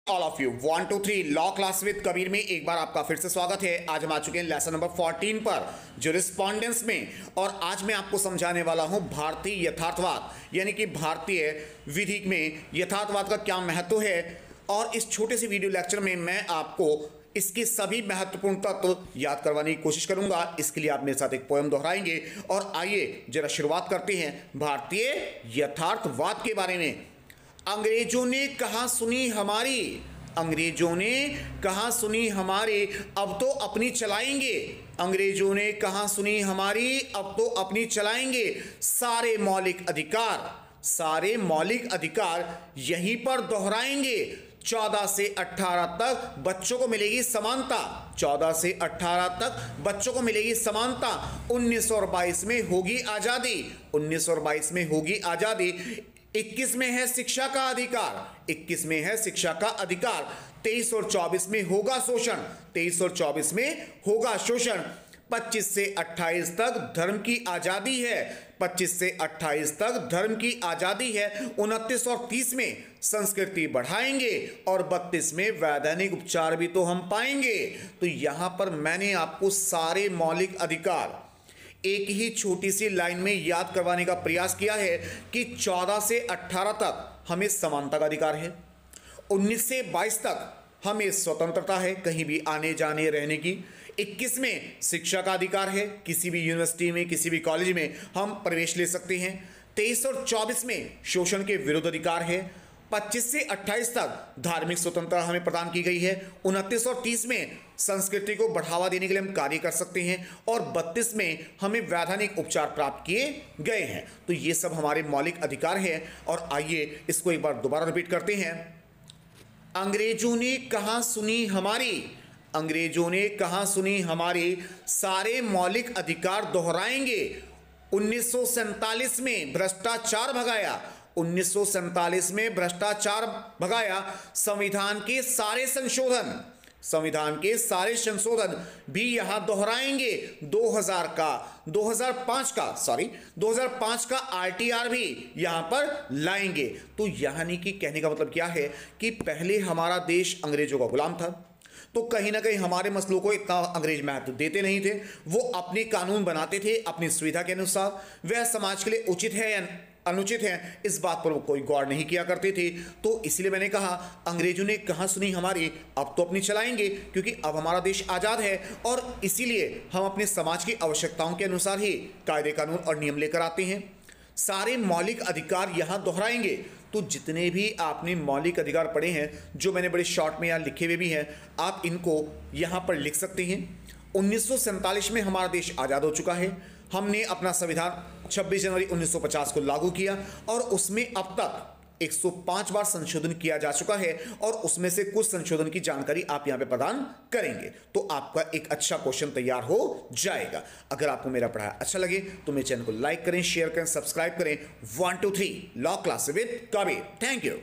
All of you 1 2 3 law class with Kabir में एक बार आपका फिर से स्वागत है। आज हम आ चुके हैं लेसन नंबर 14 पर जो रिस्पॉन्डेंस में, और आज मैं आपको समझाने वाला हूं भारतीय यथार्थवाद यानी कि भारतीय विधि में यथार्थवाद का क्या महत्व है। और इस छोटे से वीडियो लेक्चर में मैं आपको इसके सभी महत्वपूर्ण तत्व याद करवाने की कोशिश करूंगा। इसके लिए आप मेरे साथ एक पोएम दोहराएंगे। और आइए जरा शुरुआत करते हैं भारतीय यथार्थवाद के बारे में। अंग्रेजों ने कहा सुनी हमारी, अंग्रेजों ने कहा सुनी हमारी, अब तो अपनी चलाएंगे। अंग्रेजों ने कहा सुनी हमारी, अब तो अपनी चलाएंगे। सारे मौलिक अधिकार, सारे मौलिक अधिकार यहीं पर दोहराएंगे। 14 से 18 तक बच्चों को मिलेगी समानता, 14 से 18 तक बच्चों को मिलेगी समानता। 1922 में होगी आजादी, 1922 में होगी आजादी। 21 में है शिक्षा का अधिकार, 21 में है शिक्षा का अधिकार। 23 और 24 में होगा शोषण, 23 और 24 में होगा शोषण। 25 से 28 तक धर्म की आजादी है, 25 से 28 तक धर्म की आजादी है। 29 और 30 में संस्कृति बढ़ाएंगे और 32 में वैधानिक उपचार भी तो हम पाएंगे। तो यहां पर मैंने आपको सारे मौलिक अधिकार एक ही छोटी सी लाइन में याद करवाने का प्रयास किया है कि 14 से 18 तक हमें समानता का अधिकार है, 19 से 22 तक हमें स्वतंत्रता है कहीं भी आने जाने रहने की। 21 में शिक्षा का अधिकार है, किसी भी यूनिवर्सिटी में किसी भी कॉलेज में हम प्रवेश ले सकते हैं। 23 और 24 में शोषण के विरुद्ध अधिकार है। 25 से 28 तक धार्मिक स्वतंत्रता हमें प्रदान की गई है। 29 और 30 में संस्कृति को बढ़ावा देने के लिए हम कार्य कर सकते हैं। और 32 में हमें वैधानिक उपचार प्राप्त किए गए हैं। तो ये सब हमारे मौलिक अधिकार हैं। और आइए इसको एक बार दोबारा रिपीट करते हैं। अंग्रेजों ने कहा सुनी हमारी, अंग्रेजों ने कहा सुनी हमारी, सारे मौलिक अधिकार दोहराएंगे। 1947 में भ्रष्टाचार भगाया, 1947 में भ्रष्टाचार भगाया। संविधान के सारे संशोधन, संविधान के सारे संशोधन भी यहां दोहराएंगे। 2005 का आरटीआर भी यहां पर लाएंगे। तो यानी कि कहने का मतलब क्या है कि पहले हमारा देश अंग्रेजों का गुलाम था, तो कहीं ना कहीं हमारे मसलों को इतना अंग्रेज महत्व देते नहीं थे। वो अपने कानून बनाते थे अपनी सुविधा के अनुसार, वह समाज के लिए उचित है या अनुचित है इस बात पर वो कोई गौर नहीं किया करते थे। तो इसलिए मैंने कहा अंग्रेजों ने कहा सुनी हमारी, अब तो अपनी चलाएंगे, क्योंकि अब हमारा देश आज़ाद है और इसीलिए हम अपने समाज की आवश्यकताओं के अनुसार ही कायदे कानून और नियम लेकर आते हैं। सारे मौलिक अधिकार यहाँ दोहराएंगे। तो जितने भी आपने मौलिक अधिकार पढ़े हैं, जो मैंने बड़े शॉर्ट में यहाँ लिखे हुए भी हैं, आप इनको यहाँ पर लिख सकते हैं। 1947 में हमारा देश आज़ाद हो चुका है। हमने अपना संविधान 26 जनवरी 1950 को लागू किया और उसमें अब तक 105 बार संशोधन किया जा चुका है। और उसमें से कुछ संशोधन की जानकारी आप यहां पे प्रदान करेंगे तो आपका एक अच्छा क्वेश्चन तैयार हो जाएगा। अगर आपको मेरा पढ़ाया अच्छा लगे तो मेरे चैनल को लाइक करें, शेयर करें, सब्सक्राइब करें। 1 2 3 law class with Kabir. Thank you.